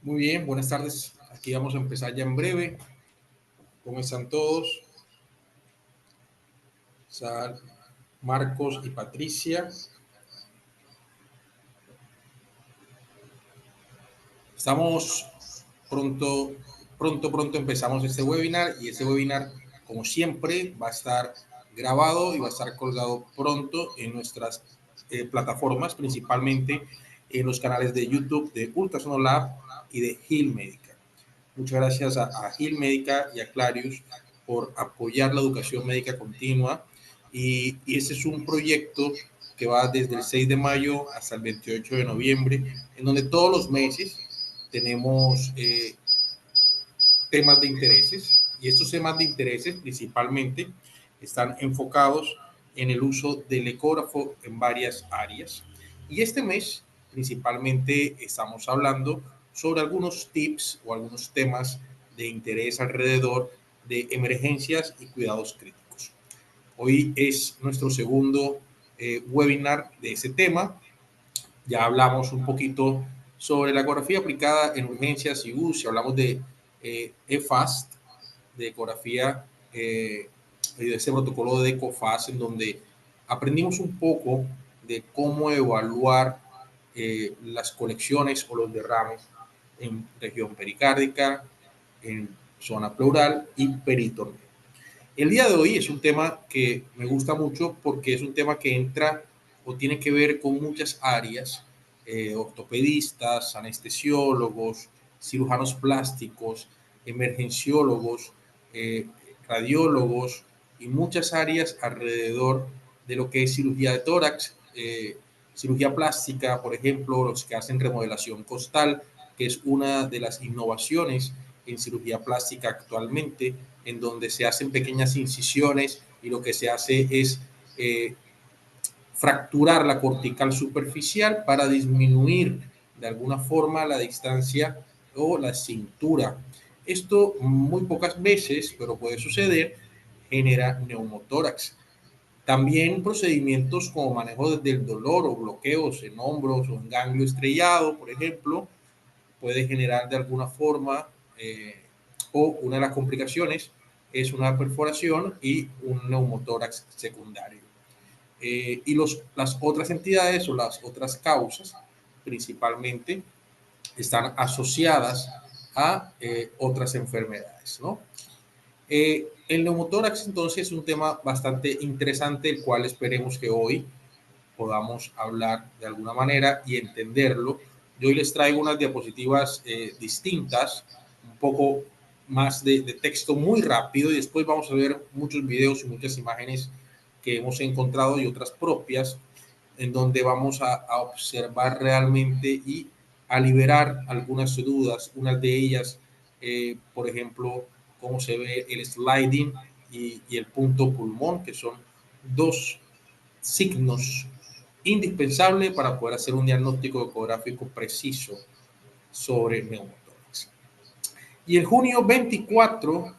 Muy bien, buenas tardes. Aquí vamos a empezar ya en breve. ¿Cómo están todos? Marcos y Patricia. Estamos pronto empezamos este webinar y este webinar, como siempre, va a estar grabado y va a estar colgado pronto en nuestras plataformas, principalmente en los canales de YouTube de Ultrasonolab y de Hill Médica. Muchas gracias a Hill Médica y a Clarius por apoyar la educación médica continua. Y ese es un proyecto que va desde el 6 de mayo hasta el 28 de noviembre, en donde todos los meses tenemos temas de intereses. Y estos temas de intereses principalmente están enfocados en el uso del ecógrafo en varias áreas. Y este mes principalmente estamos hablando sobre algunos tips o algunos temas de interés alrededor de emergencias y cuidados críticos. Hoy es nuestro segundo webinar de ese tema. Ya hablamos un poquito sobre la ecografía aplicada en urgencias y UCI, hablamos de EFAST, de ecografía y de ese protocolo de ECOFAST, en donde aprendimos un poco de cómo evaluar las colecciones o los derrames en región pericárdica, en zona pleural y peritoneo. El día de hoy es un tema que me gusta mucho porque es un tema que entra o tiene que ver con muchas áreas, ortopedistas, anestesiólogos, cirujanos plásticos, emergenciólogos, eh, radiólogos y muchas áreas alrededor de lo que es cirugía de tórax, cirugía plástica, por ejemplo, los que hacen remodelación costal, que es una de las innovaciones en cirugía plástica actualmente, en donde se hacen pequeñas incisiones y lo que se hace es fracturar la cortical superficial para disminuir de alguna forma la distancia o la cintura. Esto muy pocas veces, pero puede suceder, genera neumotórax. También procedimientos como manejo del dolor o bloqueos en hombros o en ganglio estrellado, por ejemplo, puede generar de alguna forma o una de las complicaciones es una perforación y un neumotórax secundario. Y las otras entidades o las otras causas principalmente están asociadas a otras enfermedades, ¿no? El neumotórax entonces es un tema bastante interesante, el cual esperemos que hoy podamos hablar de alguna manera y entenderlo. Yo hoy les traigo unas diapositivas distintas, un poco más de texto muy rápido, y después vamos a ver muchos videos y muchas imágenes que hemos encontrado y otras propias, en donde vamos a observar realmente y a liberar algunas dudas. Una de ellas, por ejemplo, cómo se ve el sliding y el punto pulmón, que son dos signos indispensables para poder hacer un diagnóstico ecográfico preciso sobre neumotórax. Y el junio 24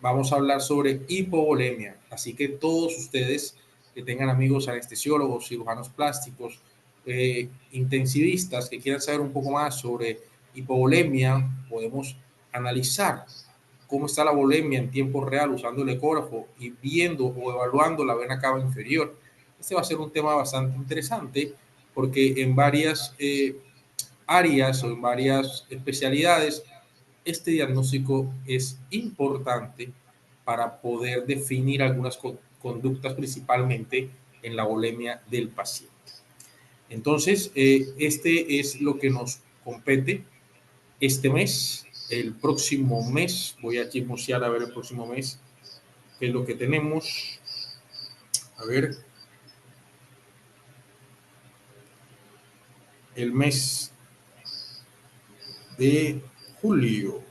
vamos a hablar sobre hipovolemia. Así que todos ustedes que tengan amigos anestesiólogos, cirujanos plásticos, intensivistas que quieran saber un poco más sobre hipovolemia, podemos analizar cómo está la volemia en tiempo real usando el ecógrafo y viendo o evaluando la vena cava inferior. Este va a ser un tema bastante interesante porque en varias áreas o en varias especialidades este diagnóstico es importante para poder definir algunas conductas, principalmente en la volemia del paciente. Entonces, este es lo que nos compete este mes. El próximo mes, voy a chismosear a ver el próximo mes qué es lo que tenemos. A ver. El mes de julio.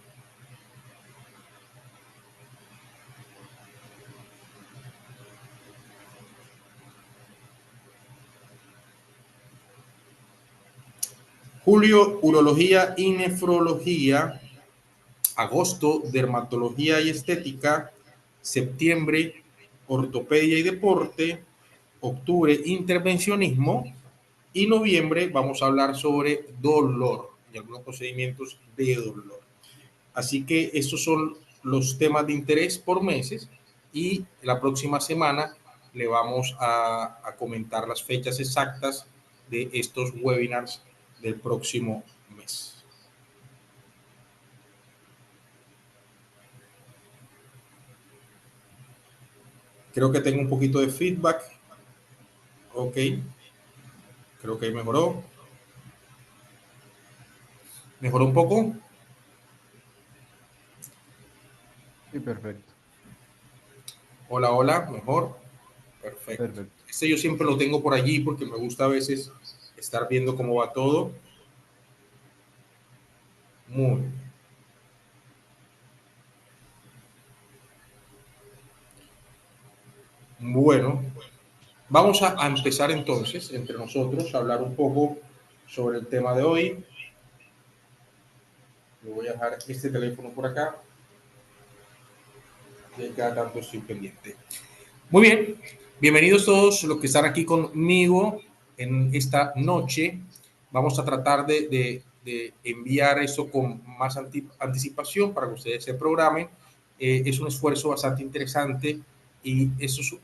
Julio, urología y nefrología. Agosto, dermatología y estética. Septiembre, ortopedia y deporte. Octubre, intervencionismo. Y noviembre vamos a hablar sobre dolor. y algunos procedimientos de dolor. Así que estos son los temas de interés por meses y la próxima semana le vamos a comentar las fechas exactas de estos webinars del próximo mes. Creo que tengo un poquito de feedback. Ok. Creo que ahí mejoró. ¿Mejoró un poco? Sí, perfecto. Hola, hola, mejor. Perfecto. Perfecto. Este yo siempre lo tengo por allí porque me gusta a veces estar viendo cómo va todo. Muy bien. Bueno, vamos a empezar entonces entre nosotros a hablar un poco sobre el tema de hoy. Le voy a dejar este teléfono por acá. Y cada tanto estoy pendiente. Muy bien, bienvenidos todos los que están aquí conmigo en esta noche. Vamos a tratar de enviar eso con más anticipación para que ustedes se programen. Es un esfuerzo bastante interesante y eso es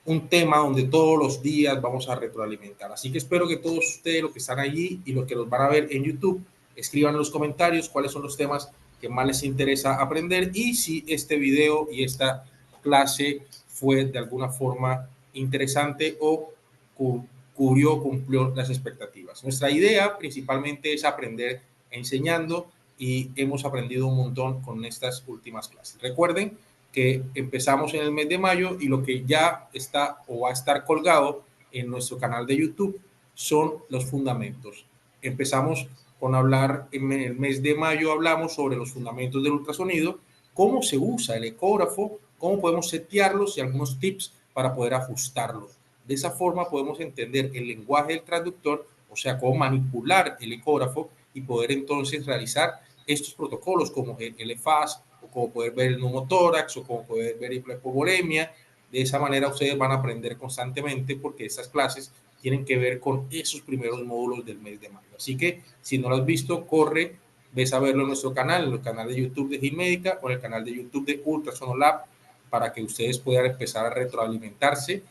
un tema donde todos los días vamos a retroalimentar. Así que espero que todos ustedes, los que están allí y los que nos van a ver en YouTube, escriban en los comentarios cuáles son los temas que más les interesa aprender y si este video y esta clase fue de alguna forma interesante o cumplió las expectativas. Nuestra idea principalmente es aprender enseñando y hemos aprendido un montón con estas últimas clases. Recuerden que empezamos en el mes de mayo y lo que ya está o va a estar colgado en nuestro canal de YouTube son los fundamentos. Empezamos con hablar en el mes de mayo, hablamos sobre los fundamentos del ultrasonido, cómo se usa el ecógrafo, cómo podemos setearlos y algunos tips para poder ajustarlos. De esa forma podemos entender el lenguaje del transductor, o sea, cómo manipular el ecógrafo y poder entonces realizar estos protocolos como el EFAS, o como poder ver el neumotórax, o como poder ver hipovolemia. De esa manera ustedes van a aprender constantemente porque estas clases tienen que ver con esos primeros módulos del mes de mayo. Así que si no lo has visto, corre, ves a verlo en nuestro canal, en el canal de YouTube de Gilmédica o en el canal de YouTube de Ultrasonolab, para que ustedes puedan empezar a retroalimentarse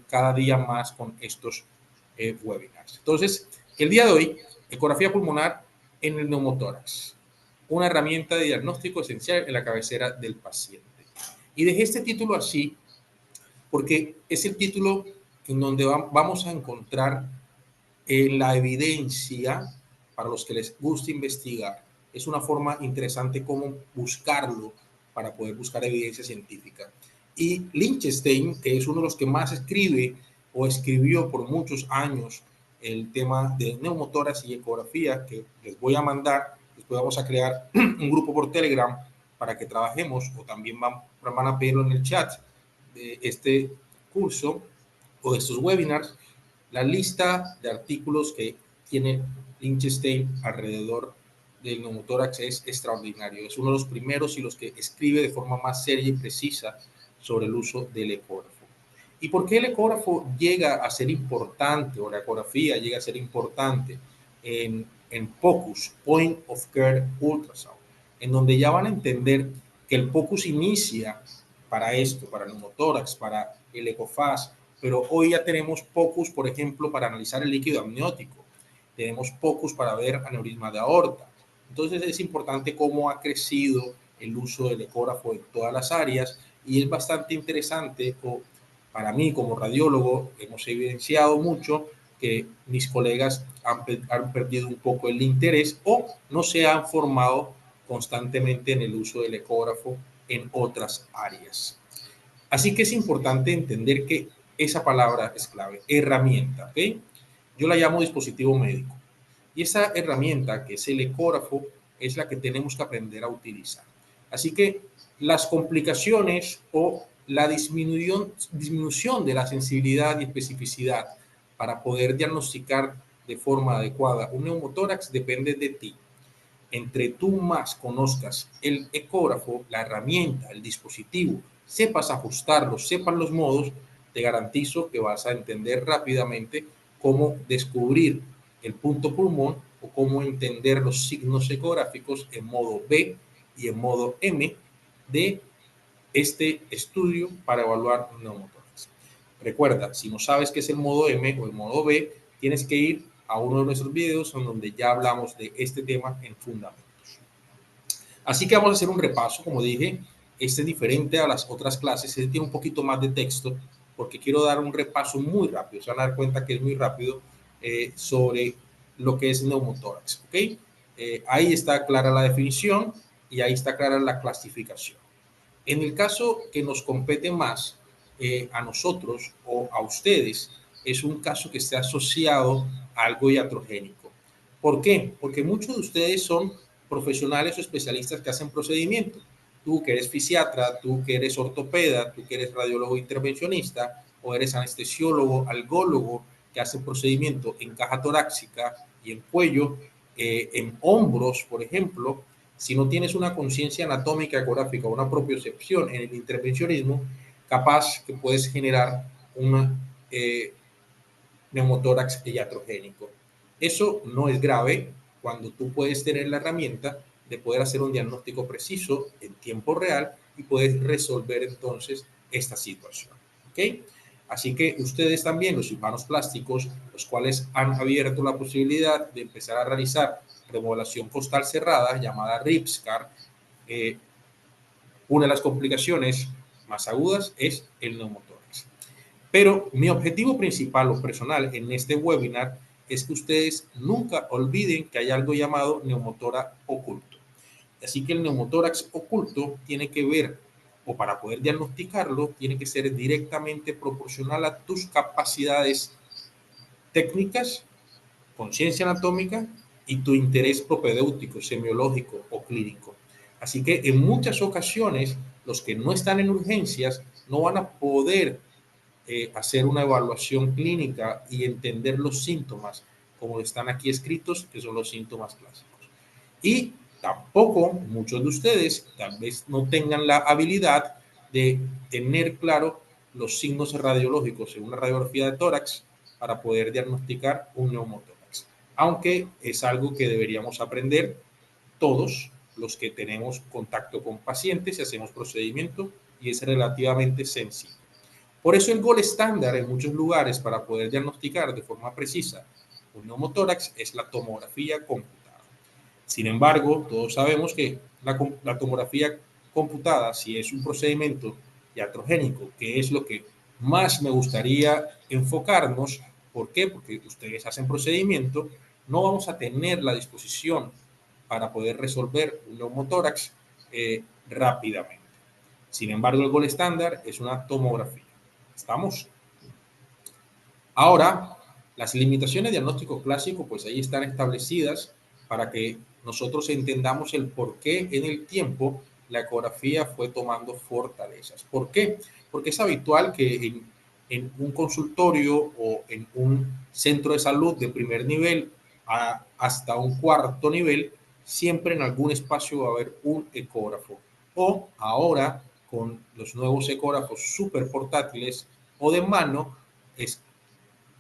cada día más con estos webinars. Entonces, el día de hoy, ecografía pulmonar en el neumotórax, una herramienta de diagnóstico esencial en la cabecera del paciente. Y dejé este título así porque es el título en donde vamos a encontrar la evidencia para los que les gusta investigar. Es una forma interesante cómo buscarlo para poder buscar evidencia científica. Y Lichtenstein, que es uno de los que más escribe o escribió por muchos años el tema de neumotórax y ecografía, que les voy a mandar, después vamos a crear un grupo por Telegram para que trabajemos, o también van a pedirlo en el chat de este curso o de estos webinars, la lista de artículos que tiene Lichtenstein alrededor del neumotórax es extraordinario. Es uno de los primeros y los que escribe de forma más seria y precisa sobre el uso del ecógrafo. ¿Y por qué el ecógrafo llega a ser importante, o la ecografía llega a ser importante en POCUS, Point of Care Ultrasound, en donde ya van a entender que el POCUS inicia para esto, para el neumotórax, para el ecofaz, pero hoy ya tenemos POCUS, por ejemplo, para analizar el líquido amniótico, tenemos POCUS para ver aneurisma de aorta. Entonces es importante cómo ha crecido el uso del ecógrafo en todas las áreas y es bastante interesante, para mí como radiólogo hemos evidenciado mucho que mis colegas han perdido un poco el interés o no se han formado constantemente en el uso del ecógrafo en otras áreas. Así que es importante entender que esa palabra es clave, herramienta, ¿ok? Yo la llamo dispositivo médico. Y esa herramienta, que es el ecógrafo, es la que tenemos que aprender a utilizar. Así que las complicaciones o la disminución de la sensibilidad y especificidad para poder diagnosticar de forma adecuada un neumotórax depende de ti. Entre tú más conozcas el ecógrafo, la herramienta, el dispositivo, sepas ajustarlo, sepas los modos, te garantizo que vas a entender rápidamente cómo descubrir el punto pulmón o cómo entender los signos ecográficos en modo B y en modo M de este estudio para evaluar neumotórax. Recuerda, si no sabes qué es el modo M o el modo B, tienes que ir a uno de nuestros videos en donde ya hablamos de este tema en fundamentos. Así que vamos a hacer un repaso, como dije, este es diferente a las otras clases, este tiene un poquito más de texto, porque quiero dar un repaso muy rápido, se van a dar cuenta que es muy rápido sobre lo que es neumotórax, ¿ok? Ahí está clara la definición y ahí está clara la clasificación. En el caso que nos compete más a nosotros o a ustedes, es un caso que está asociado a algo iatrogénico. ¿Por qué? Porque muchos de ustedes son profesionales o especialistas que hacen procedimientos. Tú que eres fisiatra, tú que eres ortopeda, tú que eres radiólogo intervencionista o eres anestesiólogo, algólogo que hace procedimiento en caja torácica y en cuello, en hombros, por ejemplo. Si no tienes una conciencia anatómica, ecográfica, una propiocepción en el intervencionismo, capaz que puedes generar un neumotórax iatrogénico. Eso no es grave cuando tú puedes tener la herramienta de poder hacer un diagnóstico preciso en tiempo real y puedes resolver entonces esta situación. ¿Ok? Así que ustedes también, los cirujanos plásticos, los cuales han abierto la posibilidad de empezar a realizar remodelación costal cerrada, llamada RIPSCAR, una de las complicaciones más agudas es el neumotórax. Pero mi objetivo principal o personal en este webinar es que ustedes nunca olviden que hay algo llamado neumotórax oculto. Así que el neumotórax oculto tiene que ver, o para poder diagnosticarlo, tiene que ser directamente proporcional a tus capacidades técnicas, conciencia anatómica y tu interés propedéutico, semiológico o clínico. Así que en muchas ocasiones los que no están en urgencias no van a poder hacer una evaluación clínica y entender los síntomas como están aquí escritos, que son los síntomas clásicos. Y tampoco muchos de ustedes tal vez no tengan la habilidad de tener claro los signos radiológicos en una radiografía de tórax para poder diagnosticar un neumotórax. Aunque es algo que deberíamos aprender todos los que tenemos contacto con pacientes y hacemos procedimiento y es relativamente sencillo. Por eso el gol estándar en muchos lugares para poder diagnosticar de forma precisa un neumotórax es la tomografía computada. Sin embargo, todos sabemos que la tomografía computada, si es un procedimiento iatrogénico, que es lo que más me gustaría enfocarnos, ¿por qué? Porque ustedes hacen procedimiento, no vamos a tener la disposición para poder resolver un neumotórax rápidamente. Sin embargo, el gol estándar es una tomografía. ¿Estamos? Ahora, las limitaciones de diagnóstico clásico, pues ahí están establecidas para que nosotros entendamos el por qué en el tiempo la ecografía fue tomando fortalezas. ¿Por qué? Porque es habitual que en un consultorio o en un centro de salud de primer nivel hasta un cuarto nivel, siempre en algún espacio va a haber un ecógrafo. O ahora, con los nuevos ecógrafos súper portátiles o de mano, es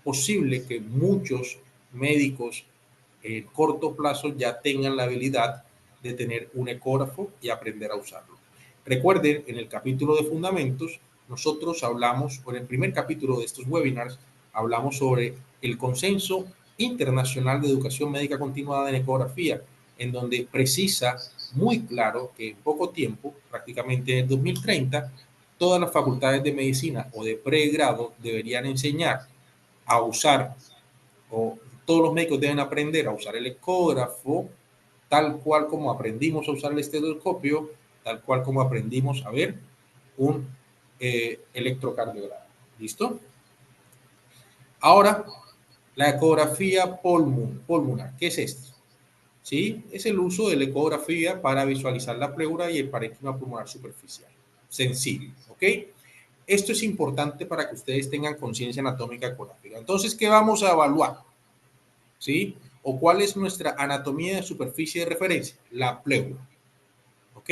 posible que muchos médicos en corto plazo ya tengan la habilidad de tener un ecógrafo y aprender a usarlo. Recuerden, en el capítulo de fundamentos, nosotros hablamos, o en el primer capítulo de estos webinars, hablamos sobre el consenso internacional de educación médica continuada en ecografía, en donde precisa muy claro que en poco tiempo, prácticamente en 2030, todas las facultades de medicina o de pregrado deberían enseñar a usar, o todos los médicos deben aprender a usar el ecógrafo, tal cual como aprendimos a usar el estetoscopio, tal cual como aprendimos a ver un electrocardiograma. ¿Listo? Ahora, la ecografía pulmonar. ¿Qué es esto? ¿Sí? Es el uso de la ecografía para visualizar la pleura y el parénquima pulmonar superficial. Sencillo, ¿ok? Esto es importante para que ustedes tengan conciencia anatómica ecográfica. Entonces, ¿qué vamos a evaluar? ¿Sí? ¿O cuál es nuestra anatomía de superficie de referencia? La pleura. ¿Ok?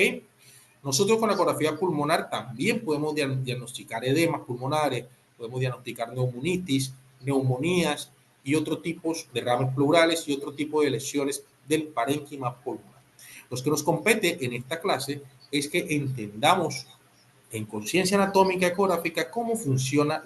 Nosotros con la ecografía pulmonar también podemos diagnosticar edemas pulmonares, podemos diagnosticar neumonitis, neumonías y otros tipos de derrames pleurales y otro tipo de lesiones del parénquima pulmonar. Lo que nos compete en esta clase es que entendamos en conciencia anatómica ecográfica cómo funcionan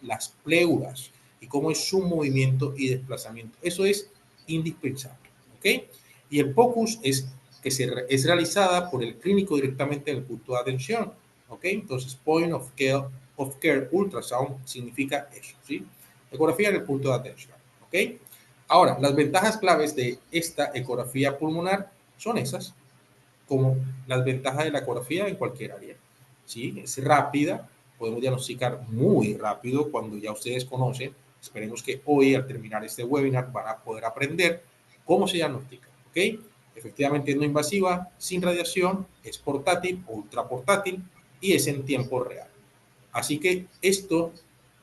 las pleuras y cómo es su movimiento y desplazamiento. Eso es indispensable, ¿ok? Y el POCUS es que es realizada por el clínico directamente en el punto de atención, ¿ok? Entonces, Point of Care Ultrasound significa eso, ¿sí? Ecografía en el punto de atención, ¿ok? Ahora, las ventajas claves de esta ecografía pulmonar son esas, como las ventajas de la ecografía en cualquier área. ¿Sí? Es rápida, podemos diagnosticar muy rápido cuando ya ustedes conocen. Esperemos que hoy, al terminar este webinar, van a poder aprender cómo se diagnostica. ¿Ok? Efectivamente es no invasiva, sin radiación, es portátil, ultra portátil y es en tiempo real. Así que esto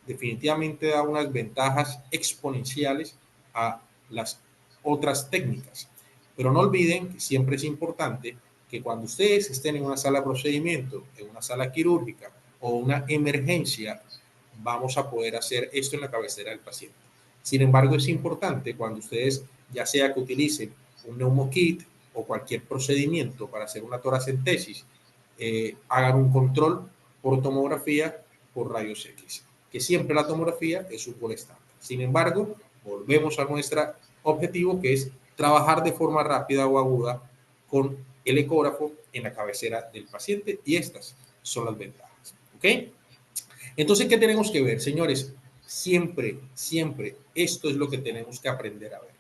definitivamente da unas ventajas exponenciales a las otras técnicas. Pero no olviden que siempre es importante que cuando ustedes estén en una sala de procedimiento, en una sala quirúrgica o una emergencia, vamos a poder hacer esto en la cabecera del paciente. Sin embargo, es importante cuando ustedes, ya sea que utilicen un neumokit o cualquier procedimiento para hacer una toracentesis, hagan un control por tomografía, por rayos X, que siempre la tomografía es un gol estándar. Sin embargo, volvemos a nuestro objetivo, que es trabajar de forma rápida o aguda con el ecógrafo en la cabecera del paciente, y estas son las ventajas. ¿Ok? Entonces, ¿qué tenemos que ver, señores? Siempre, siempre, esto es lo que tenemos que aprender a ver.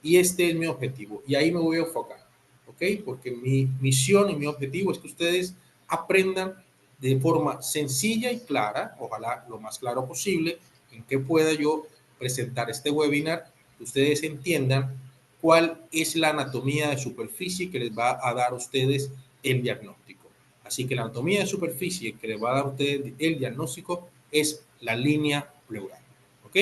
Y este es mi objetivo, y ahí me voy a enfocar, ¿ok? Porque mi misión y mi objetivo es que ustedes aprendan de forma sencilla y clara, ojalá lo más claro posible, en que pueda yo presentar este webinar, que ustedes entiendan cuál es la anatomía de superficie que les va a dar a ustedes el diagnóstico. Así que la anatomía de superficie que les va a dar a ustedes el diagnóstico es la línea pleural, ¿ok?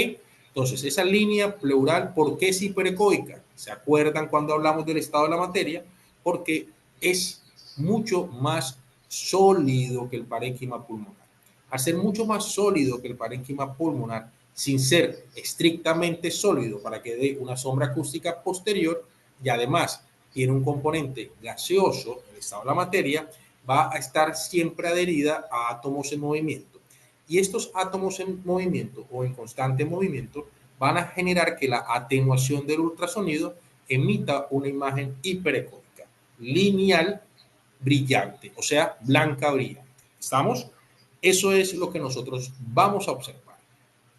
Entonces, esa línea pleural, ¿por qué es hiperecoica? ¿Se acuerdan cuando hablamos del estado de la materia? Porque es mucho más sólido que el parénquima pulmonar. Al ser mucho más sólido que el parénquima pulmonar, sin ser estrictamente sólido para que dé una sombra acústica posterior, y además tiene un componente gaseoso, el estado de la materia, va a estar siempre adherida a átomos en movimiento. Y estos átomos en movimiento o en constante movimiento van a generar que la atenuación del ultrasonido emita una imagen hiperecóica, lineal, brillante, o sea, blanca brillante. ¿Estamos? Eso es lo que nosotros vamos a observar.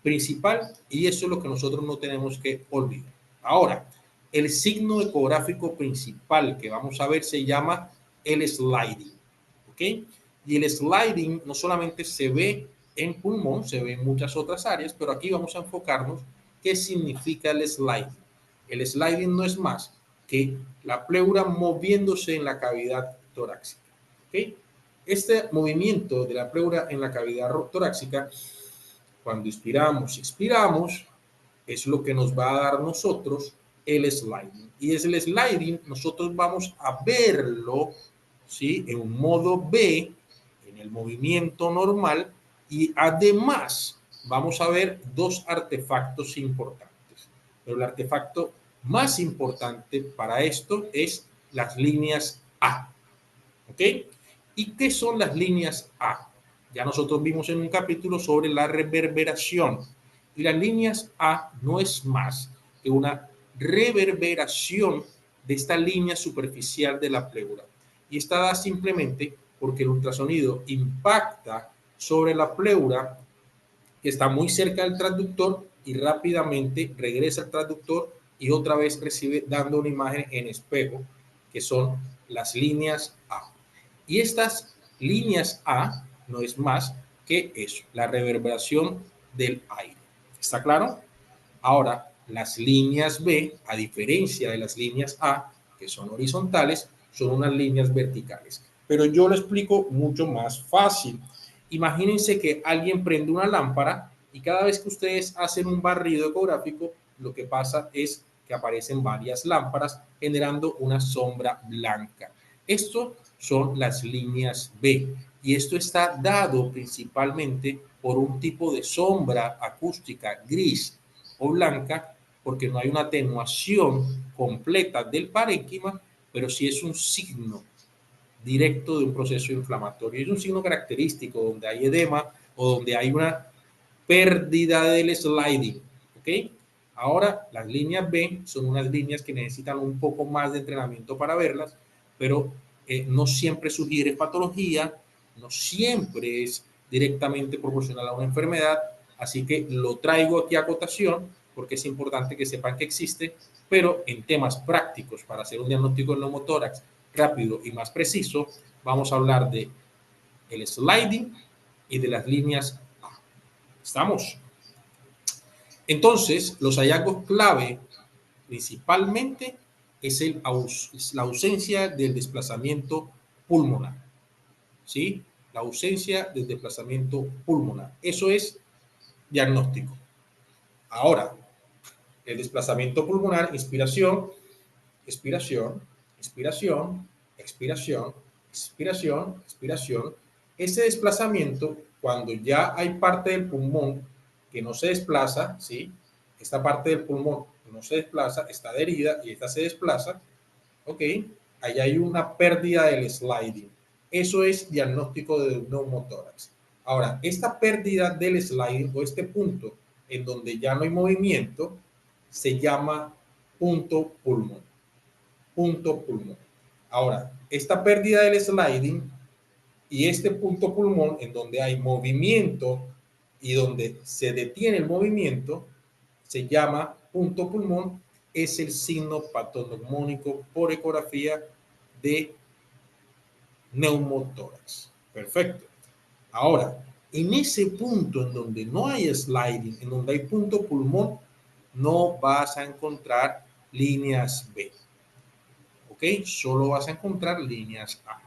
Principal, y eso es lo que nosotros no tenemos que olvidar. Ahora, el signo ecográfico principal que vamos a ver se llama el sliding. ¿Ok? Y el sliding no solamente se ve en pulmón, se ve en muchas otras áreas, pero aquí vamos a enfocarnos qué significa el sliding. El sliding no es más que la pleura moviéndose en la cavidad torácica. ¿Ok? Este movimiento de la pleura en la cavidad torácica, cuando inspiramos y expiramos, es lo que nos va a dar nosotros el sliding. Y es el sliding, nosotros vamos a verlo, ¿sí? En un modo B, en el movimiento normal, y además vamos a ver dos artefactos importantes. Pero el artefacto más importante para esto es las líneas A. ¿Ok? ¿Y qué son las líneas A? Ya nosotros vimos en un capítulo sobre la reverberación. Y las líneas A no es más que una reverberación de esta línea superficial de la pleura. Y está dada simplemente porque el ultrasonido impacta sobre la pleura, que está muy cerca del transductor, y rápidamente regresa al transductor y otra vez recibe dando una imagen en espejo, que son las líneas A. Y estas líneas A no es más que eso, la reverberación del aire. ¿Está claro? Ahora, las líneas B, a diferencia de las líneas A, que son horizontales, son unas líneas verticales. Pero yo lo explico mucho más fácil. Imagínense que alguien prende una lámpara y cada vez que ustedes hacen un barrido ecográfico, lo que pasa es que aparecen varias lámparas generando una sombra blanca. Esto son las líneas B, y esto está dado principalmente por un tipo de sombra acústica gris o blanca porque no hay una atenuación completa del parénquima, pero sí es un signo directo de un proceso inflamatorio. Es un signo característico donde hay edema o donde hay una pérdida del sliding. ¿Ok? Ahora, las líneas B son unas líneas que necesitan un poco más de entrenamiento para verlas, pero no siempre sugiere patología, no siempre es directamente proporcional a una enfermedad, así que lo traigo aquí a cotación porque es importante que sepan que existe, pero en temas prácticos para hacer un diagnóstico de neumotórax rápido y más preciso, vamos a hablar de el sliding y de las líneas A. ¿Estamos? Entonces, los hallazgos clave principalmente es la ausencia del desplazamiento pulmonar. ¿Sí? La ausencia del desplazamiento pulmonar. Eso es diagnóstico. Ahora, el desplazamiento pulmonar, inspiración, expiración, inspiración, expiración, expiración, expiración. Ese desplazamiento, cuando ya hay parte del pulmón que no se desplaza, ¿sí? Esta parte del pulmón no se desplaza, está adherida y esta se desplaza, ¿ok? Ahí hay una pérdida del sliding. Eso es diagnóstico de neumotórax. Ahora, esta pérdida del sliding o este punto en donde ya no hay movimiento se llama punto pulmón. Punto pulmón. Ahora, esta pérdida del sliding y este punto pulmón en donde hay movimiento y donde se detiene el movimiento se llama punto pulmón, es el signo patoneumónico por ecografía de neumotórax. Perfecto. Ahora, en ese punto en donde no hay sliding, en donde hay punto pulmón, no vas a encontrar líneas B. ¿Ok? Solo vas a encontrar líneas A.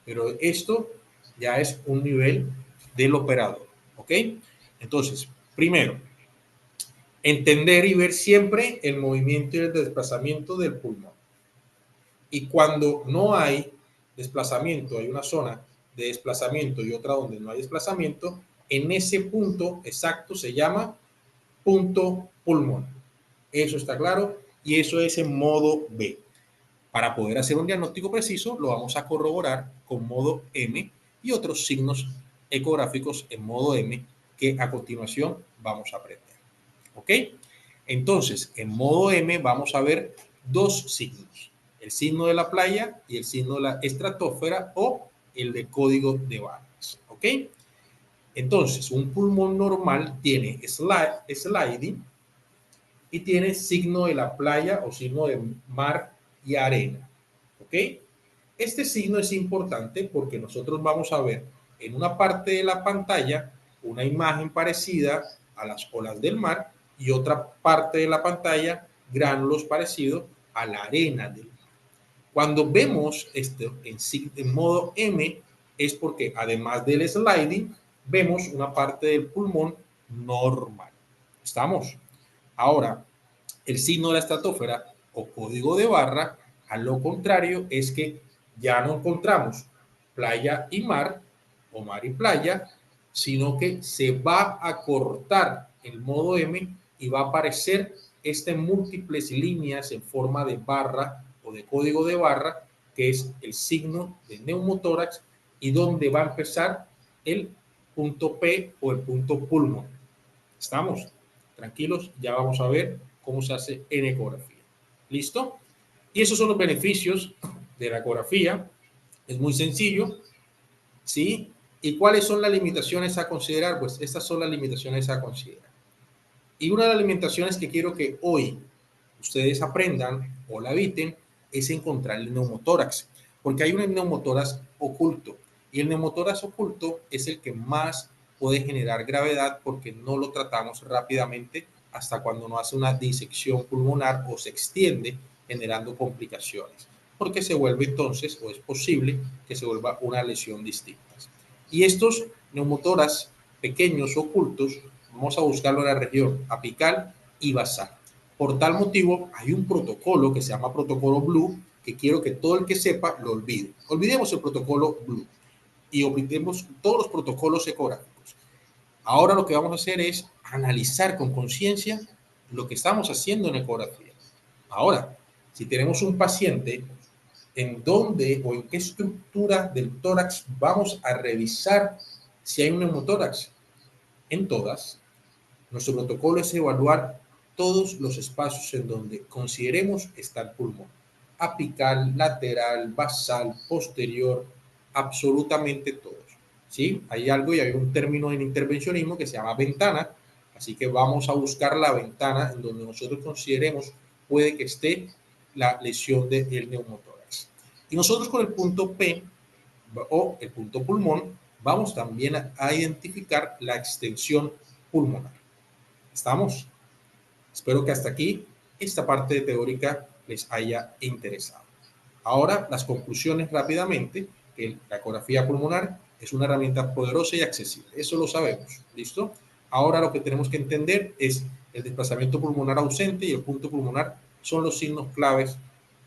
Pero esto ya es un nivel del operador. ¿Ok? Entonces, primero, entender y ver siempre el movimiento y el desplazamiento del pulmón. Y cuando no hay desplazamiento, hay una zona de desplazamiento y otra donde no hay desplazamiento, en ese punto exacto se llama punto pulmón. Eso está claro y eso es en modo B. Para poder hacer un diagnóstico preciso, lo vamos a corroborar con modo M y otros signos ecográficos en modo M que a continuación vamos a aprender. ¿Ok? Entonces, en modo M vamos a ver dos signos. El signo de la playa y el signo de la estratosfera o el de código de barras. ¿Ok? Entonces, un pulmón normal tiene sliding y tiene signo de la playa o signo de mar y arena. ¿Ok? Este signo es importante porque nosotros vamos a ver en una parte de la pantalla una imagen parecida a las olas del mar y otra parte de la pantalla gránulos parecidos a la arena del mar. Cuando vemos esto en modo M es porque además del sliding vemos una parte del pulmón normal. ¿Estamos? Ahora, el signo de la estratosfera o código de barra, a lo contrario, es que ya no encontramos playa y mar o mar y playa, sino que se va a cortar el modo M y va a aparecer estas múltiples líneas en forma de barra o de código de barra, que es el signo de neumotórax y donde va a empezar el punto P o el punto pulmón. ¿Estamos? Tranquilos, ya vamos a ver cómo se hace en ecografía. ¿Listo? Y esos son los beneficios de la ecografía. Es muy sencillo, ¿sí? ¿Y cuáles son las limitaciones a considerar? Pues estas son las limitaciones a considerar. Y una de las limitaciones que quiero que hoy ustedes aprendan o la eviten es encontrar el neumotórax, porque hay un neumotórax oculto y el neumotórax oculto es el que más puede generar gravedad porque no lo tratamos rápidamente hasta cuando no hace una disección pulmonar o se extiende generando complicaciones, porque se vuelve entonces o es posible que se vuelva una lesión distinta. Y estos neumotórax pequeños ocultos vamos a buscarlo en la región apical y basal. Por tal motivo, hay un protocolo que se llama protocolo Blue, que quiero que todo el que sepa lo olvide. Olvidemos el protocolo Blue y olvidemos todos los protocolos ecográficos. Ahora lo que vamos a hacer es analizar con conciencia lo que estamos haciendo en ecografía. Ahora, si tenemos un paciente, ¿en dónde o en qué estructura del tórax vamos a revisar si hay un neumotórax? En todas. Nuestro protocolo es evaluar todos los espacios en donde consideremos está el pulmón. Apical, lateral, basal, posterior, absolutamente todos. ¿Sí? Hay algo y hay un término en intervencionismo que se llama ventana, así que vamos a buscar la ventana en donde nosotros consideremos puede que esté la lesión del neumotórax. Y nosotros con el punto P o el punto pulmón vamos también a identificar la extensión pulmonar. ¿Estamos? Espero que hasta aquí esta parte teórica les haya interesado. Ahora, las conclusiones rápidamente, que la ecografía pulmonar es una herramienta poderosa y accesible. Eso lo sabemos, ¿listo? Ahora lo que tenemos que entender es el desplazamiento pulmonar ausente y el punto pulmonar son los signos claves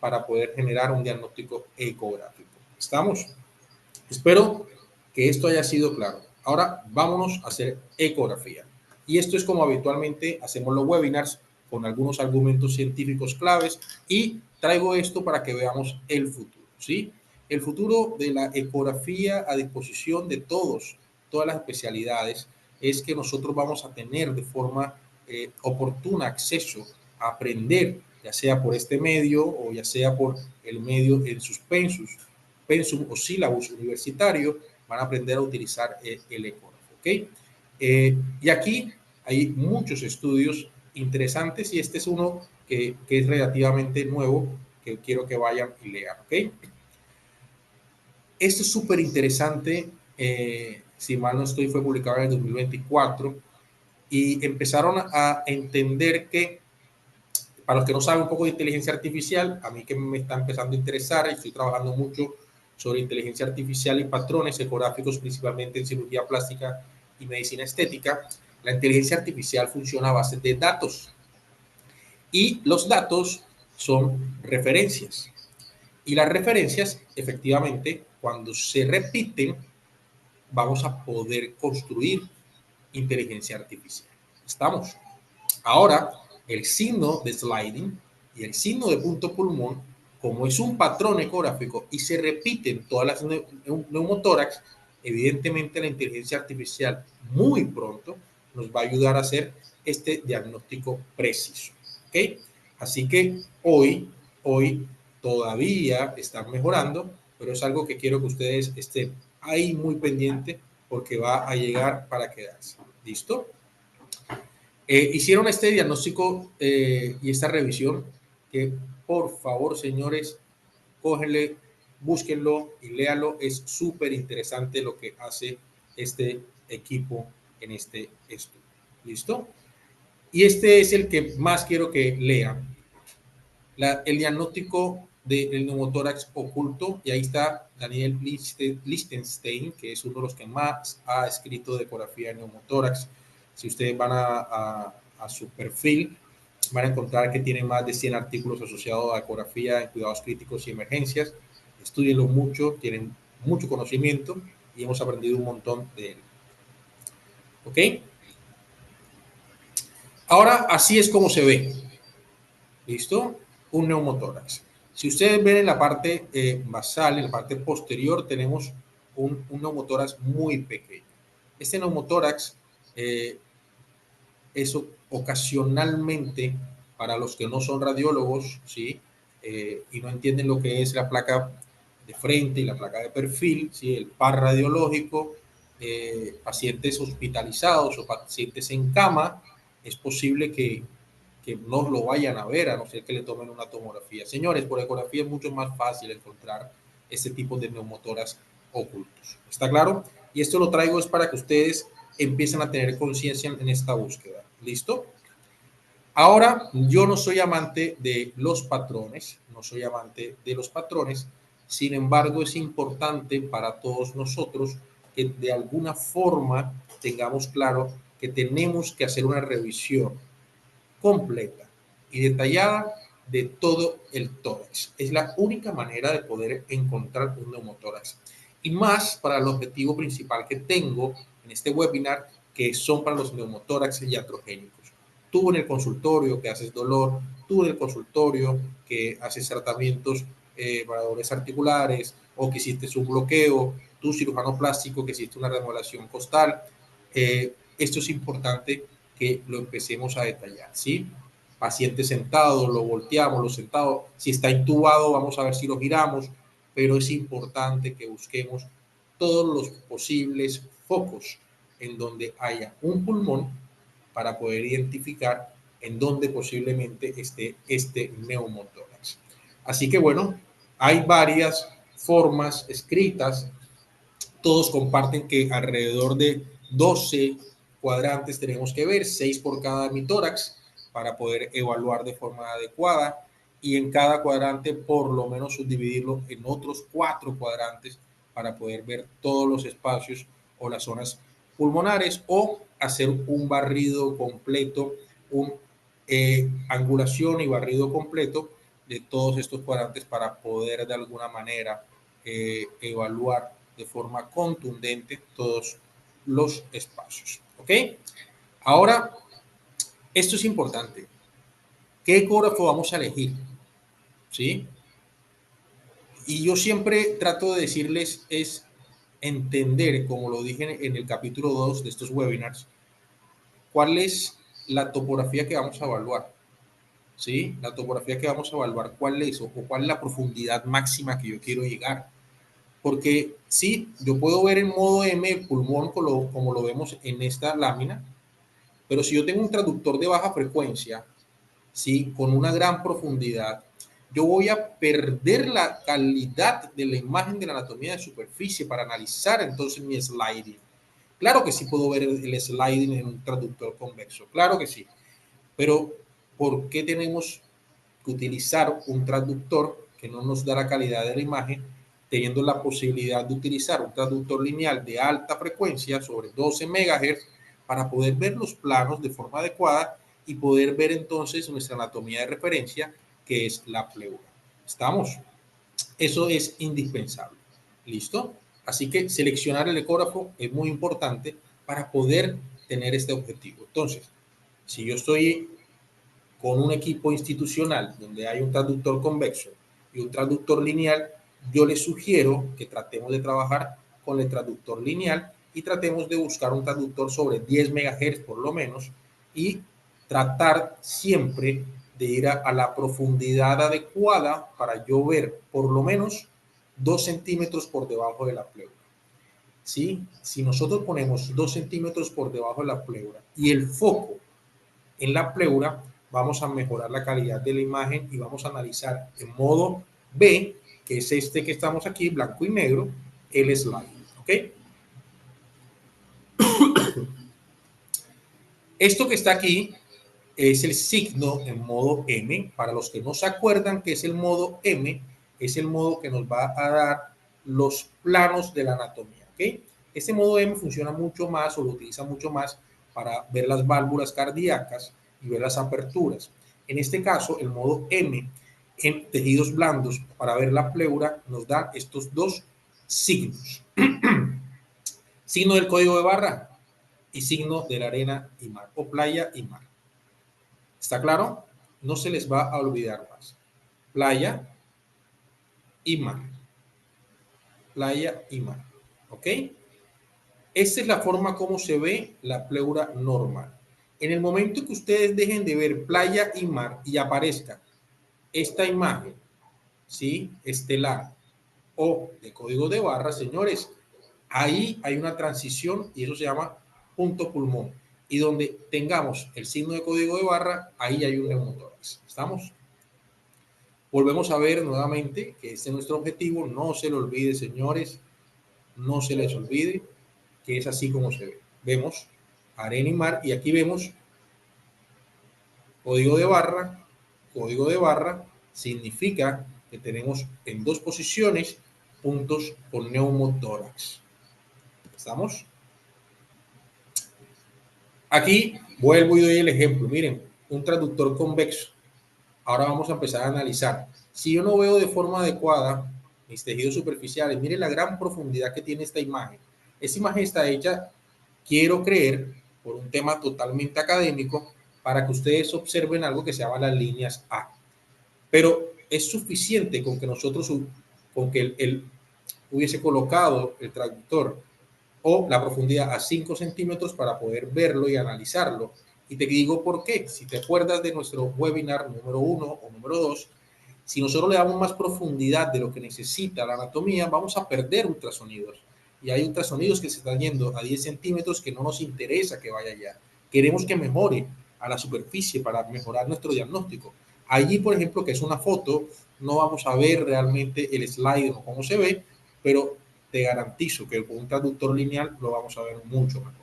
para poder generar un diagnóstico ecográfico. ¿Estamos? Espero que esto haya sido claro. Ahora vámonos a hacer ecografía. Y esto es como habitualmente hacemos los webinars con algunos argumentos científicos claves y traigo esto para que veamos el futuro, ¿sí? El futuro de la ecografía a disposición de todos, todas las especialidades, es que nosotros vamos a tener de forma oportuna acceso a aprender, ya sea por este medio o ya sea por el medio en sus pensum o sílabus universitario, van a aprender a utilizar el ecógrafo, ¿ok? Y aquí hay muchos estudios interesantes y este es uno que es relativamente nuevo, que quiero que vayan y lean, ¿ok? Esto es súper interesante, si mal no estoy, fue publicado en el 2024 y empezaron a entender que, para los que no saben un poco de inteligencia artificial, a mí que me está empezando a interesar y estoy trabajando mucho sobre inteligencia artificial y patrones ecográficos, principalmente en cirugía plástica y medicina estética, la inteligencia artificial funciona a base de datos y los datos son referencias. Y las referencias, efectivamente, cuando se repiten, vamos a poder construir inteligencia artificial. ¿Estamos? Ahora, el signo de sliding y el signo de punto pulmón, como es un patrón ecográfico y se repiten todas las neumotórax, evidentemente la inteligencia artificial muy pronto nos va a ayudar a hacer este diagnóstico preciso. ¿Okay? Así que hoy todavía están mejorando, pero es algo que quiero que ustedes estén ahí muy pendiente porque va a llegar para quedarse. ¿Listo? Hicieron este diagnóstico y esta revisión que, por favor, señores, cógenle, búsquenlo y léanlo. Es súper interesante lo que hace este equipo en este estudio. ¿Listo? Y este es el que más quiero que lean. El diagnóstico del neumotórax oculto, y ahí está Daniel Lichtenstein, que es uno de los que más ha escrito de ecografía de neumotórax. Si ustedes van a su perfil, van a encontrar que tiene más de 100 artículos asociados a ecografía en cuidados críticos y emergencias. Estudienlo mucho, tienen mucho conocimiento y hemos aprendido un montón de él. ¿Ok? Ahora, así es como se ve. ¿Listo? Un neumotórax. Si ustedes ven en la parte basal, en la parte posterior, tenemos un neumotórax muy pequeño. Este neumotórax es ocasionalmente, para los que no son radiólogos, ¿sí? Y no entienden lo que es la placa de frente y la placa de perfil, ¿sí? El par radiológico, pacientes hospitalizados o pacientes en cama, es posible que no lo vayan a ver a no ser que le tomen una tomografía. Señores, por ecografía es mucho más fácil encontrar este tipo de neumotórax ocultos. ¿Está claro? Y esto lo traigo es para que ustedes empiecen a tener conciencia en esta búsqueda. ¿Listo? Ahora, yo no soy amante de los patrones, sin embargo, es importante para todos nosotros que de alguna forma tengamos claro que tenemos que hacer una revisión completa y detallada de todo el tórax. Es la única manera de poder encontrar un neumotórax. Y más para el objetivo principal que tengo en este webinar, que son para los neumotórax iatrogénicos. tú en el consultorio que haces dolor, tú en el consultorio que haces tratamientos para dolores articulares o que hiciste un bloqueo, tú cirujano plástico que hiciste una remodelación costal. Esto es importante que lo empecemos a detallar, ¿sí? Paciente sentado, lo volteamos, lo sentado. Si está intubado, vamos a ver si lo giramos, pero es importante que busquemos todos los posibles focos en donde haya un pulmón para poder identificar en dónde posiblemente esté este neumotórax. Así que bueno, hay varias formas escritas, todos comparten que alrededor de 12 cuadrantes tenemos que ver, 6 por cada hemitórax para poder evaluar de forma adecuada y en cada cuadrante por lo menos subdividirlo en otros 4 cuadrantes para poder ver todos los espacios o las zonas pulmonares o hacer un barrido completo, un angulación y barrido completo de todos estos cuadrantes para poder de alguna manera evaluar de forma contundente todos los espacios. ¿Ok? Ahora, esto es importante. ¿Qué ecógrafo vamos a elegir? ¿Sí? Y yo siempre trato de decirles es entender, como lo dije en el capítulo 2 de estos webinars, cuál es la topografía que vamos a evaluar. ¿Sí? La topografía que vamos a evaluar, cuál es o cuál es la profundidad máxima que yo quiero llegar. Porque sí, yo puedo ver en modo M el pulmón como lo vemos en esta lámina, pero si yo tengo un traductor de baja frecuencia, ¿sí? Con una gran profundidad, yo voy a perder la calidad de la imagen de la anatomía de superficie para analizar entonces mi sliding. Claro que sí puedo ver el sliding en un traductor convexo, claro que sí, pero ¿por qué tenemos que utilizar un traductor que no nos da la calidad de la imagen, teniendo la posibilidad de utilizar un traductor lineal de alta frecuencia sobre 12 MHz para poder ver los planos de forma adecuada y poder ver entonces nuestra anatomía de referencia, que es la pleura? ¿Estamos? Eso es indispensable. ¿Listo? Así que seleccionar el ecógrafo es muy importante para poder tener este objetivo. Entonces, si yo estoy con un equipo institucional donde hay un traductor convexo y un traductor lineal, yo les sugiero que tratemos de trabajar con el traductor lineal y tratemos de buscar un traductor sobre 10 MHz por lo menos y tratar siempre de ir a la profundidad adecuada para yo ver por lo menos 2 centímetros por debajo de la pleura. ¿Sí? Si nosotros ponemos 2 centímetros por debajo de la pleura y el foco en la pleura, vamos a mejorar la calidad de la imagen y vamos a analizar en modo B, que es este que estamos aquí, blanco y negro, el slide. ¿Ok? Esto que está aquí es el signo en modo M. Para los que no se acuerdan que es el modo M, es el modo que nos va a dar los planos de la anatomía. ¿Ok? Este modo M funciona mucho más o lo utiliza mucho más para ver las válvulas cardíacas y ver las aperturas. En este caso, el modo M en tejidos blandos para ver la pleura nos da estos dos signos. Signo del código de barra y signo de la arena y mar o playa y mar. ¿Está claro? No se les va a olvidar más. Playa y mar. Playa y mar. ¿Ok? Esta es la forma como se ve la pleura normal. En el momento que ustedes dejen de ver playa y mar y aparezca esta imagen, ¿sí? Estelar o de código de barra, señores, ahí hay una transición y eso se llama punto pulmón. Y donde tengamos el signo de código de barra, ahí hay un neumotórax. ¿Estamos? Volvemos a ver nuevamente que este es nuestro objetivo. No se lo olvide, señores. No se les olvide que es así como se ve. Vemos arena y mar y aquí vemos código de barra. Código de barra significa que tenemos en dos posiciones puntos con neumotórax. ¿Estamos? Aquí vuelvo y doy el ejemplo. Miren, un traductor convexo. Ahora vamos a empezar a analizar. Si yo no veo de forma adecuada mis tejidos superficiales, miren la gran profundidad que tiene esta imagen. Esta imagen está hecha, quiero creer, por un tema totalmente académico, para que ustedes observen algo que se llama las líneas A. Pero es suficiente con que nosotros, con que él hubiese colocado el traductor o la profundidad a 5 centímetros para poder verlo y analizarlo. Y te digo por qué. Si te acuerdas de nuestro webinar número 1 o número 2, si nosotros le damos más profundidad de lo que necesita la anatomía, vamos a perder ultrasonidos. Y hay ultrasonidos que se están yendo a 10 centímetros que no nos interesa que vaya allá. Queremos que mejore a la superficie para mejorar nuestro diagnóstico. Allí, por ejemplo, que es una foto, no vamos a ver realmente el slide o cómo se ve, pero te garantizo que con un traductor lineal lo vamos a ver mucho mejor.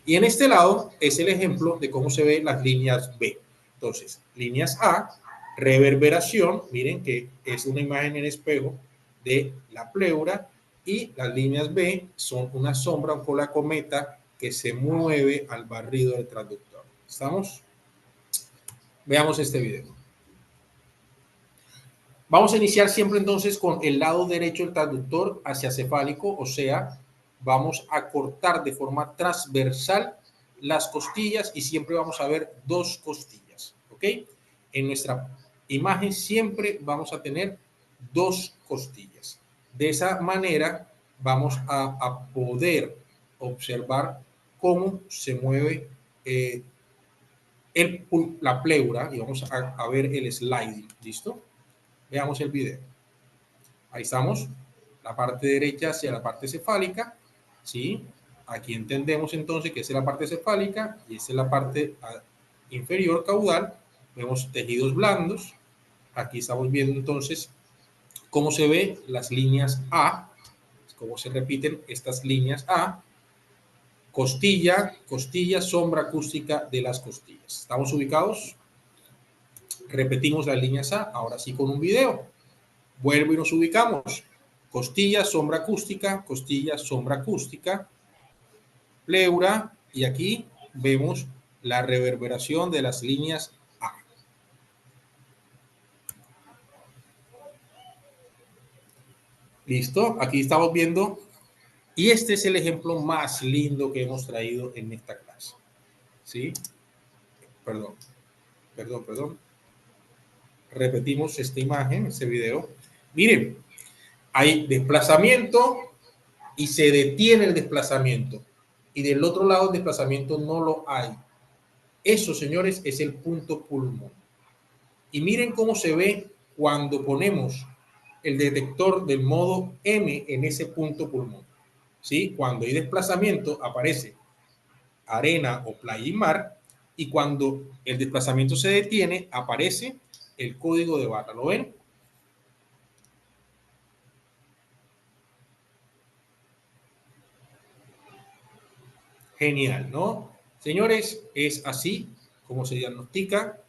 Y en este lado es el ejemplo de cómo se ven las líneas B. Entonces, líneas A, reverberación, miren que es una imagen en espejo de la pleura, y las líneas B son una sombra, un cola cometa que se mueve al barrido del traductor. ¿Estamos? Veamos este video. Vamos a iniciar siempre entonces con el lado derecho del traductor hacia cefálico, o sea, vamos a cortar de forma transversal las costillas y siempre vamos a ver dos costillas, ¿ok? En nuestra imagen siempre vamos a tener dos costillas. De esa manera vamos a poder observar cómo se mueve la pleura y vamos a ver el sliding, ¿listo? Veamos el video. Ahí estamos, la parte derecha hacia la parte cefálica, ¿sí? Aquí entendemos entonces que esa es la parte cefálica y esa es la parte inferior caudal. Vemos tejidos blandos. Aquí estamos viendo entonces cómo se ven las líneas A, cómo se repiten estas líneas A. Costilla, costilla, sombra acústica de las costillas. ¿Estamos ubicados? Repetimos las líneas A, ahora sí con un video. Vuelvo y nos ubicamos. Costilla, sombra acústica, costilla, sombra acústica, pleura, y aquí vemos la reverberación de las líneas A. ¿Listo? Aquí estamos viendo, y este es el ejemplo más lindo que hemos traído en esta clase. ¿Sí? Perdón. Repetimos esta imagen, este video. Miren, hay desplazamiento y se detiene el desplazamiento. Y del otro lado el desplazamiento no lo hay. Eso, señores, es el punto pulmón. Y miren cómo se ve cuando ponemos el detector del modo M en ese punto pulmón. ¿Sí? Cuando hay desplazamiento aparece arena o playa y mar, y cuando el desplazamiento se detiene aparece el código de barra. ¿Lo ven? Genial, ¿no? Señores, es así como se diagnostica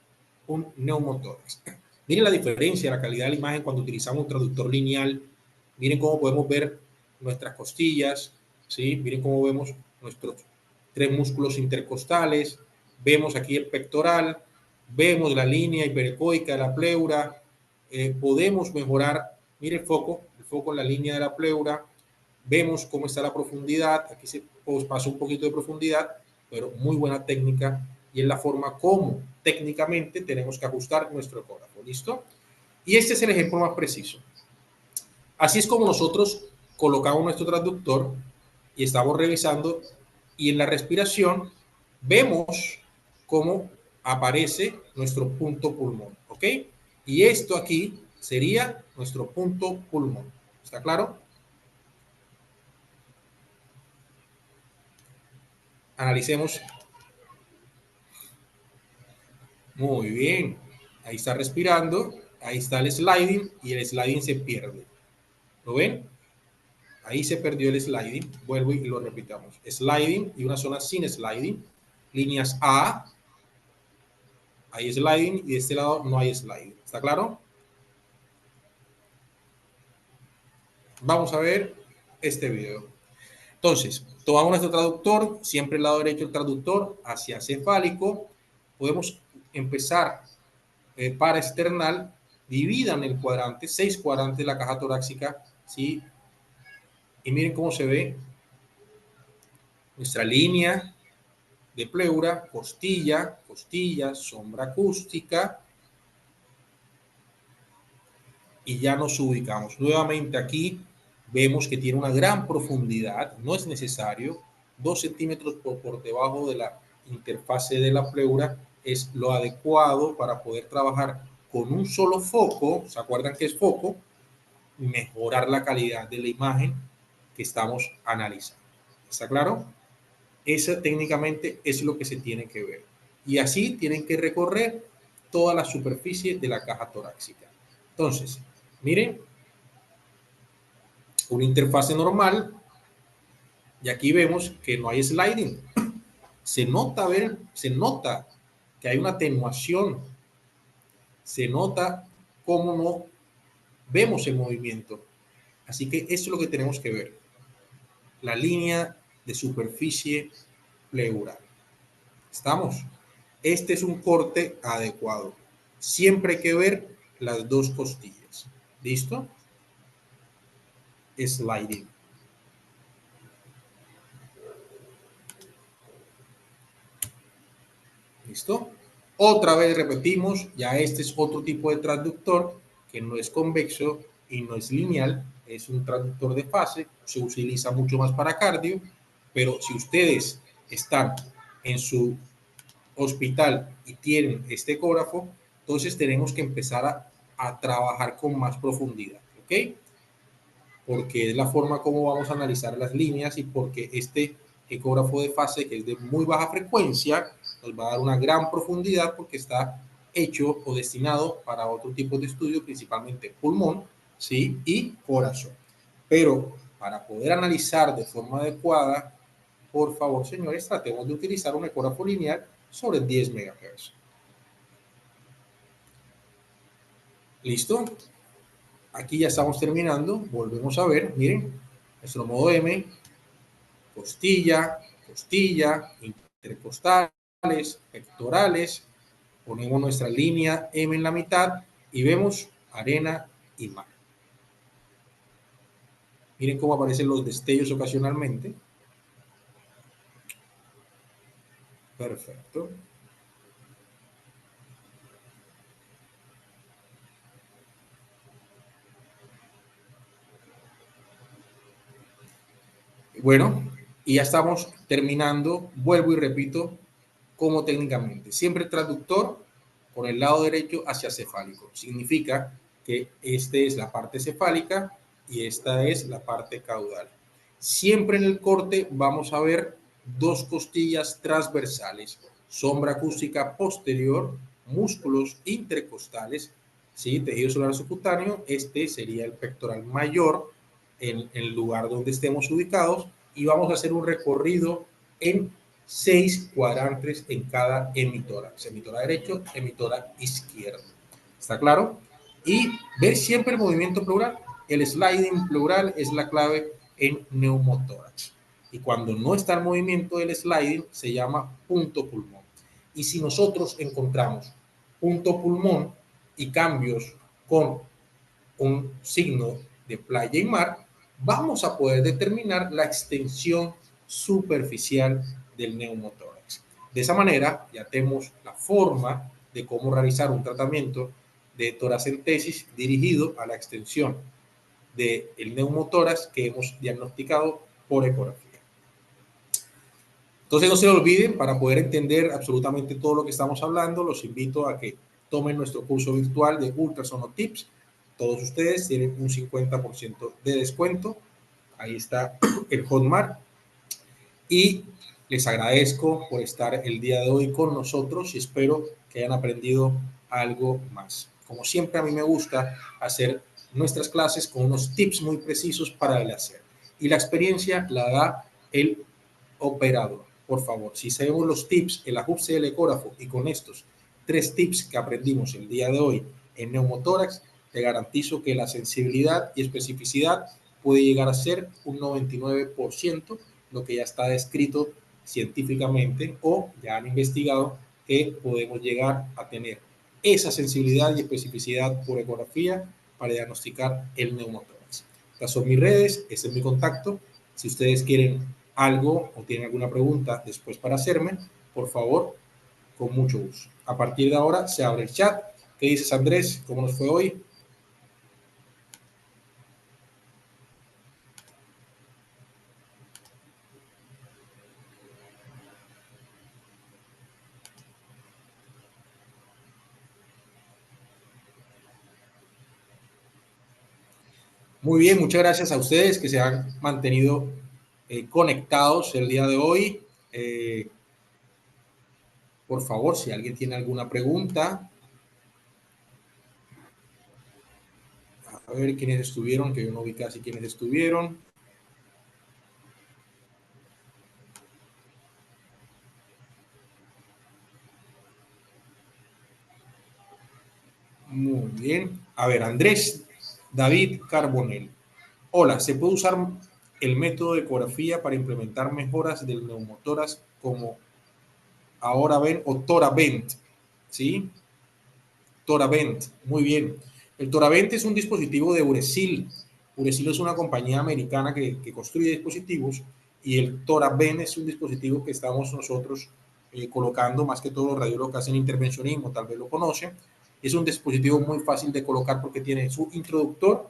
un neumotórax. Miren la diferencia, la calidad de la imagen cuando utilizamos un traductor lineal. Miren cómo podemos ver nuestras costillas, ¿sí? Miren cómo vemos nuestros tres músculos intercostales. Vemos aquí el pectoral, vemos la línea hiperecoica de la pleura. Podemos mejorar, miren el foco en la línea de la pleura. Vemos cómo está la profundidad. Aquí se pasó un poquito de profundidad, pero muy buena técnica, y es la forma como técnicamente tenemos que ajustar nuestro ecógrafo. ¿Listo? Y este es el ejemplo más preciso. Así es como nosotros colocamos nuestro traductor y estamos revisando, y en la respiración vemos cómo aparece nuestro punto pulmón, ¿ok? Y esto aquí sería nuestro punto pulmón. ¿Está claro? Analicemos. Muy bien. Ahí está respirando. Ahí está el sliding y el sliding se pierde. ¿Lo ven? Ahí se perdió el sliding. Vuelvo y lo repitamos. Sliding y una zona sin sliding. Líneas A. Hay sliding y de este lado no hay sliding. ¿Está claro? Vamos a ver este video. Entonces, tomamos nuestro traductor, siempre el lado derecho del traductor hacia cefálico. Podemos empezar para external. Dividan el cuadrante, 6 cuadrantes de la caja torácica, ¿sí? Y miren cómo se ve nuestra línea de pleura, costilla, costilla, sombra acústica, y ya nos ubicamos. Nuevamente aquí vemos que tiene una gran profundidad, no es necesario, 2 centímetros por debajo de la interfase de la pleura es lo adecuado para poder trabajar con un solo foco, ¿se acuerdan que es foco? Mejorar la calidad de la imagen que estamos analizando. ¿Está claro? Eso técnicamente es lo que se tiene que ver. Y así tienen que recorrer toda la superficie de la caja torácica. Entonces, miren, una interfase normal, y aquí vemos que no hay sliding. Se nota que hay una atenuación, se nota cómo no vemos el movimiento. Así que eso es lo que tenemos que ver. La línea de superficie pleural. ¿Estamos? Este es un corte adecuado. Siempre hay que ver las 2 costillas. ¿Listo? Sliding. ¿Listo? Otra vez repetimos, ya este es otro tipo de transductor que no es convexo y no es lineal, es un transductor de fase, se utiliza mucho más para cardio, pero si ustedes están en su hospital y tienen este ecógrafo, entonces tenemos que empezar a trabajar con más profundidad, ¿ok? Porque es la forma como vamos a analizar las líneas y porque este ecógrafo de fase, que es de muy baja frecuencia, nos va a dar una gran profundidad porque está hecho o destinado para otro tipo de estudio, principalmente pulmón, ¿sí? Y corazón. Pero para poder analizar de forma adecuada, por favor, señores, tratemos de utilizar un ecógrafo lineal sobre 10 MHz. ¿Listo? Aquí ya estamos terminando. Volvemos a ver, miren, nuestro modo M, costilla, costilla, intercostales, pectorales. Ponemos nuestra línea M en la mitad y vemos arena y mar. Miren cómo aparecen los destellos ocasionalmente. Perfecto. Bueno, y ya estamos terminando. Vuelvo y repito, como técnicamente. Siempre traductor con el lado derecho hacia cefálico. Significa que esta es la parte cefálica y esta es la parte caudal. Siempre en el corte vamos a ver 2 costillas transversales, sombra acústica posterior, músculos intercostales, ¿sí? Tejido solar subcutáneo. Este sería el pectoral mayor en el lugar donde estemos ubicados y vamos a hacer un recorrido en 6 cuadrantes en cada emitórax. Emitórax derecho, emitórax izquierdo. ¿Está claro? Y ver siempre el movimiento pleural. El sliding pleural es la clave en neumotórax. Y cuando no está el movimiento del sliding, se llama punto pulmón. Y si nosotros encontramos punto pulmón y cambios con un signo de playa y mar, vamos a poder determinar la extensión superficial del neumotórax. De esa manera, ya tenemos la forma de cómo realizar un tratamiento de toracentesis dirigido a la extensión del neumotórax que hemos diagnosticado por ecografía. Entonces, no se olviden, para poder entender absolutamente todo lo que estamos hablando, los invito a que tomen nuestro curso virtual de Ultrasono Tips. Todos ustedes tienen un 50% de descuento. Ahí está el Hotmart. Y les agradezco por estar el día de hoy con nosotros y espero que hayan aprendido algo más. Como siempre, a mí me gusta hacer nuestras clases con unos tips muy precisos para el hacer. Y la experiencia la da el operador. Por favor, si sabemos los tips, el ajuste del ecógrafo y con estos 3 tips que aprendimos el día de hoy en neumotórax, te garantizo que la sensibilidad y especificidad puede llegar a ser un 99%, lo que ya está descrito científicamente o ya han investigado que podemos llegar a tener esa sensibilidad y especificidad por ecografía para diagnosticar el neumotórax. Estas son mis redes, este es mi contacto. Si ustedes quieren algo o tienen alguna pregunta después para hacerme, por favor, con mucho gusto. A partir de ahora se abre el chat. ¿Qué dices, Andrés? ¿Cómo nos fue hoy? Muy bien, muchas gracias a ustedes que se han mantenido conectados el día de hoy. Por favor, si alguien tiene alguna pregunta, a ver quiénes estuvieron, que yo no vi casi quiénes estuvieron. Muy bien. A ver, Andrés David Carbonell. Hola, ¿se puede usar el método de ecografía para implementar mejoras del neumotoras como ahora ven o Toravent? ¿Sí? Toravent, muy bien. El Toravent es un dispositivo de Uresil. Uresil es una compañía americana que construye dispositivos y el Toravent es un dispositivo que estamos nosotros colocando, más que todo los radiólogos que hacen intervencionismo, tal vez lo conocen. Es un dispositivo muy fácil de colocar porque tiene su introductor,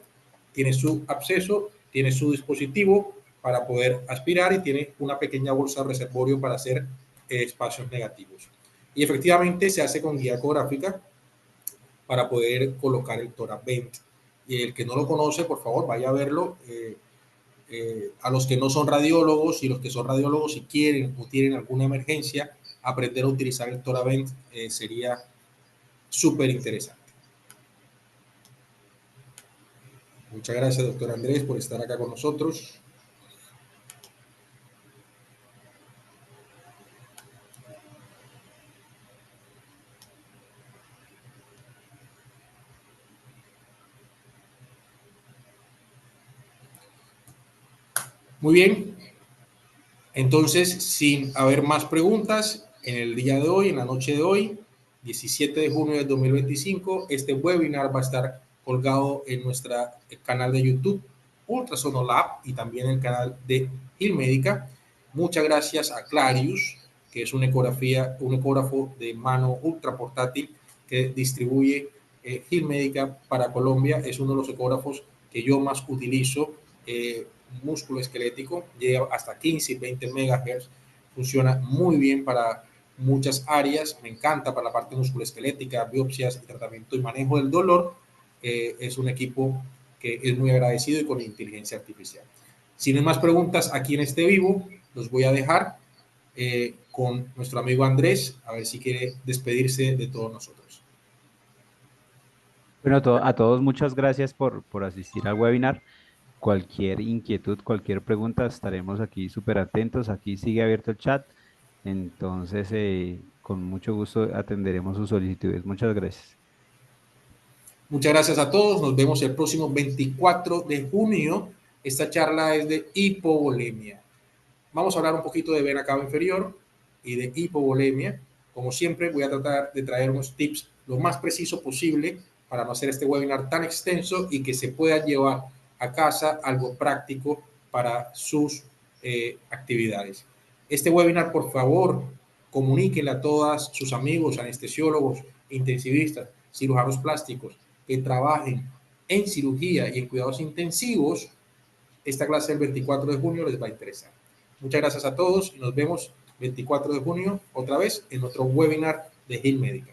tiene su absceso, tiene su dispositivo para poder aspirar y tiene una pequeña bolsa de reservorio para hacer espacios negativos. Y efectivamente se hace con guía ecográfica para poder colocar el Toravent. Y el que no lo conoce, por favor, vaya a verlo. A los que no son radiólogos y los que son radiólogos, si quieren o tienen alguna emergencia, aprender a utilizar el Toravent sería súper interesante. Muchas gracias, doctor Andrés, por estar acá con nosotros. Muy bien. Entonces, sin haber más preguntas, en el día de hoy, en la noche de hoy, 17 de junio de 2025, este webinar va a estar colgado en nuestro canal de YouTube, Ultrasonolab, y también en el canal de Hilmédica. Muchas gracias a Clarius, que es un ecógrafo de mano ultra portátil que distribuye Hilmédica para Colombia. Es uno de los ecógrafos que yo más utilizo. Músculo esquelético, llega hasta 15 y 20 MHz, funciona muy bien para muchas áreas, me encanta para la parte musculoesquelética, biopsias y tratamiento y manejo del dolor. Es un equipo que es muy agradecido y con inteligencia artificial. Si no hay más preguntas aquí en este vivo, los voy a dejar con nuestro amigo Andrés, a ver si quiere despedirse de todos nosotros. Bueno, a todos muchas gracias por asistir al webinar. Cualquier inquietud, cualquier pregunta, estaremos aquí súper atentos. Aquí sigue abierto el chat. Entonces, con mucho gusto atenderemos sus solicitudes. Muchas gracias. Muchas gracias a todos. Nos vemos el próximo 24 de junio. Esta charla es de hipovolemia. Vamos a hablar un poquito de vena cava inferior y de hipovolemia. Como siempre, voy a tratar de traer unos tips lo más preciso posible para no hacer este webinar tan extenso y que se pueda llevar a casa algo práctico para sus actividades. Este webinar, por favor, comuníquenle a todos sus amigos, anestesiólogos, intensivistas, cirujanos plásticos que trabajen en cirugía y en cuidados intensivos. Esta clase del 24 de junio les va a interesar. Muchas gracias a todos y nos vemos 24 de junio otra vez en otro webinar de Hilmédica.